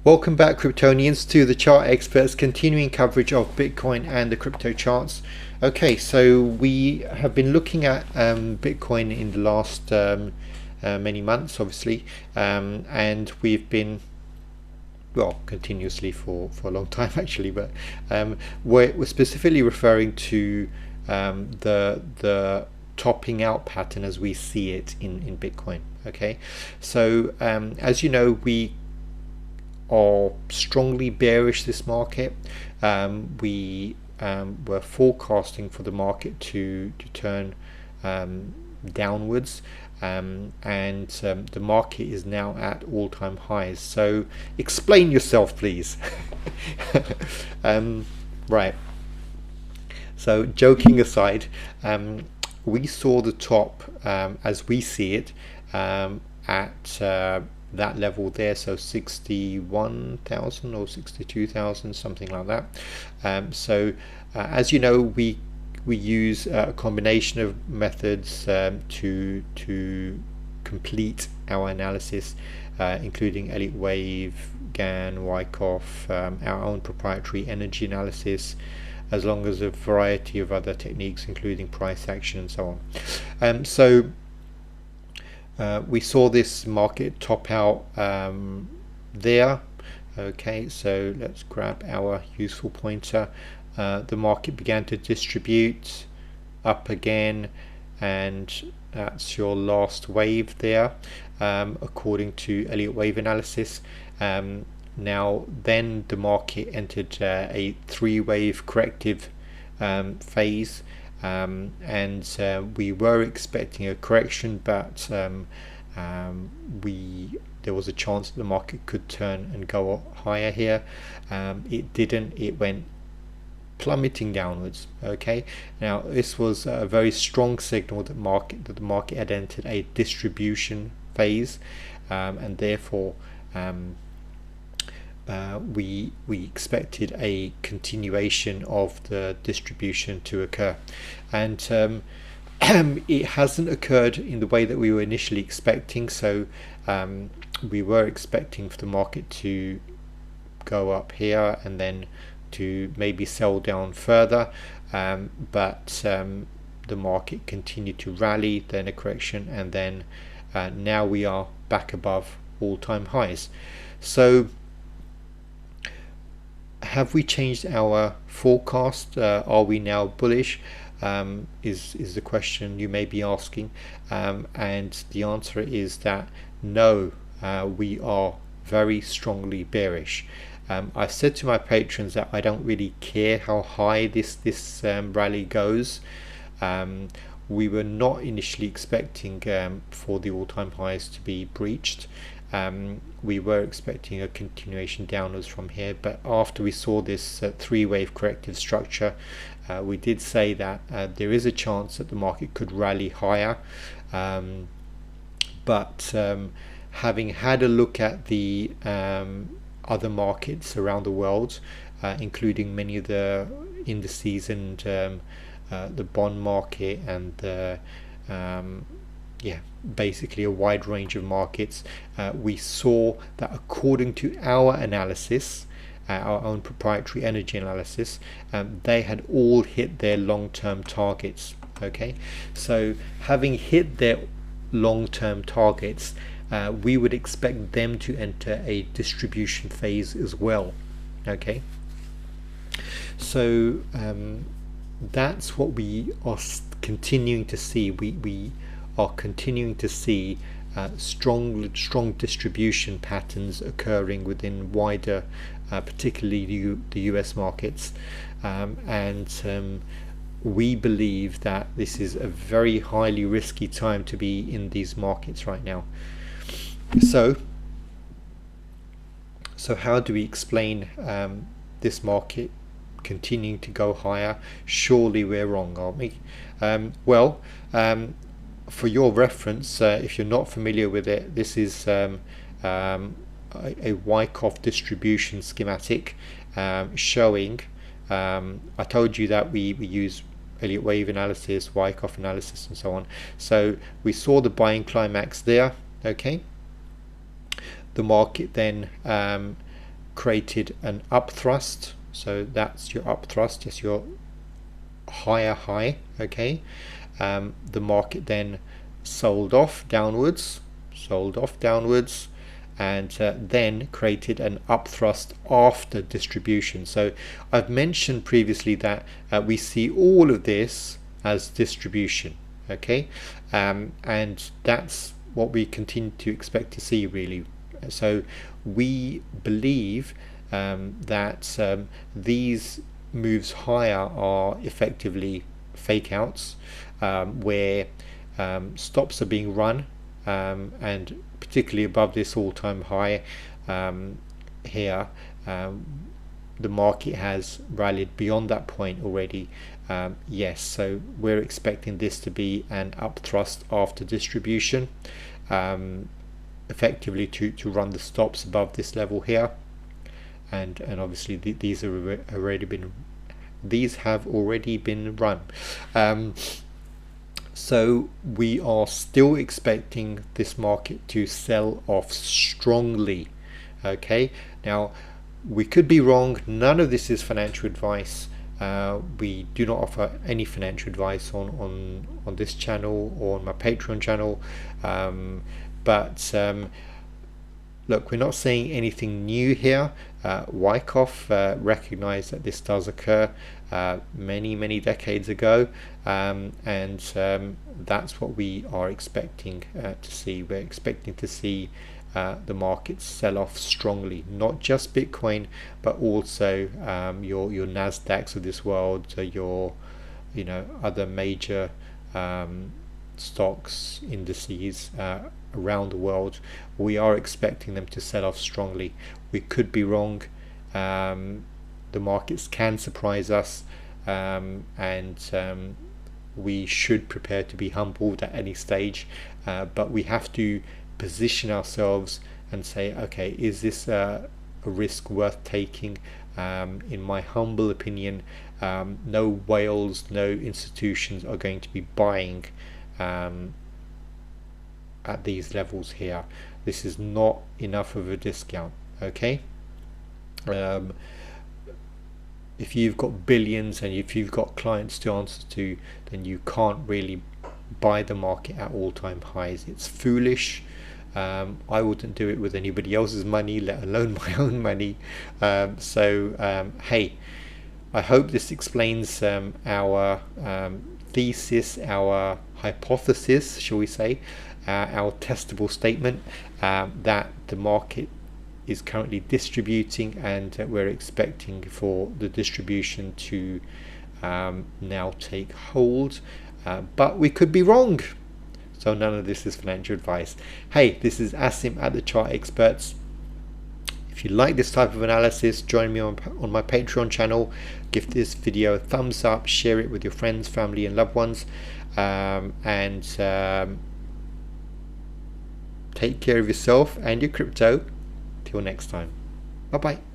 Welcome back, Kryptonians, to the Chart Experts continuing coverage of Bitcoin and the crypto charts. Okay, so we have been looking at Bitcoin in the last many months, obviously, and we've been, well, continuously for a long time actually, but we're specifically referring to the topping out pattern as we see it in Bitcoin. Okay, so as you know, we are strongly bearish this market. We were forecasting for the market to turn downwards, and the market is now at all-time highs. So explain yourself, please. Right. So joking aside, we saw the top as we see it at that level there, so 61,000 or 62,000, something like that. So as you know, we use a combination of methods to complete our analysis, including Elliott Wave, GAN, Wyckoff, our own proprietary energy analysis, as long as a variety of other techniques, including price action and so on. We saw this market top out there. Okay, so let's grab our useful pointer. The market began to distribute up again, and that's your last wave there, according to Elliott Wave analysis. Now then the market entered a three-wave corrective phase, and we were expecting a correction, but there was a chance that the market could turn and go higher here. It didn't. It went plummeting downwards. Okay, now this was a very strong signal that the market had entered a distribution phase, and therefore we expected a continuation of the distribution to occur, and it hasn't occurred in the way that we were initially expecting. So we were expecting for the market to go up here and then to maybe sell down further, but the market continued to rally, then a correction, and then now we are back above all-time highs. So have we changed our forecast? Are we now bullish? Is the question you may be asking, and the answer is that no, we are very strongly bearish. I've said to my patrons that I don't really care how high this rally goes. We were not initially expecting for the all-time highs to be breached. We were expecting a continuation downwards from here, but after we saw this three-wave corrective structure, we did say that there is a chance that the market could rally higher, but having had a look at the other markets around the world, including many of the indices and the bond market and the basically a wide range of markets, we saw that according to our analysis, our own proprietary energy analysis, they had all hit their long-term targets. Okay, so having hit their long-term targets, we would expect them to enter a distribution phase as well. Okay, so that's what we are continuing to see. We are continuing to see strong distribution patterns occurring within wider, particularly the US markets, and we believe that this is a very highly risky time to be in these markets right now. So how do we explain this market continuing to go higher? Surely we're wrong, aren't we? For your reference, if you're not familiar with it, this is a Wyckoff distribution schematic showing. I told you that we use Elliott Wave analysis, Wyckoff analysis, and so on. So we saw the buying climax there. Okay, the market then created an up thrust, so that's your up thrust, just your higher high. Okay, the market then sold off downwards, and then created an up thrust after distribution. So I've mentioned previously that we see all of this as distribution. Okay, and that's what we continue to expect to see, really. So we believe that these moves higher are effectively fake outs, where stops are being run, and particularly above this all-time high here, the market has rallied beyond that point already. Yes, so we're expecting this to be an up thrust after distribution, effectively to run the stops above this level here, and obviously these have already been run. So we are still expecting this market to sell off strongly. Okay, now we could be wrong. None of this is financial advice. We do not offer any financial advice on this channel or on my Patreon channel, but look, we're not saying anything new here. Wyckoff recognized that this does occur many decades ago, and that's what we are expecting to see. We're expecting to see the markets sell off strongly, not just Bitcoin, but also your Nasdaqs of this world, your other major stocks, indices around the world. We are expecting them to sell off strongly. We could be wrong. The markets can surprise us, and we should prepare to be humbled at any stage, but we have to position ourselves and say, okay, is this a risk worth taking? In my humble opinion, no whales, no institutions are going to be buying at these levels here. This is not enough of a discount. Okay, if you've got billions and if you've got clients to answer to, then you can't really buy the market at all-time highs. It's foolish. I wouldn't do it with anybody else's money, let alone my own money. Hey, I hope this explains our thesis, our hypothesis, shall we say, our testable statement that the market is currently distributing, and we're expecting for the distribution to now take hold, but we could be wrong. So none of this is financial advice. Hey, this is Asim at the Chart Experts. If you like this type of analysis, join me on my Patreon channel. Give this video a thumbs up, share it with your friends, family and loved ones, and take care of yourself and your crypto. Till next time. Bye bye.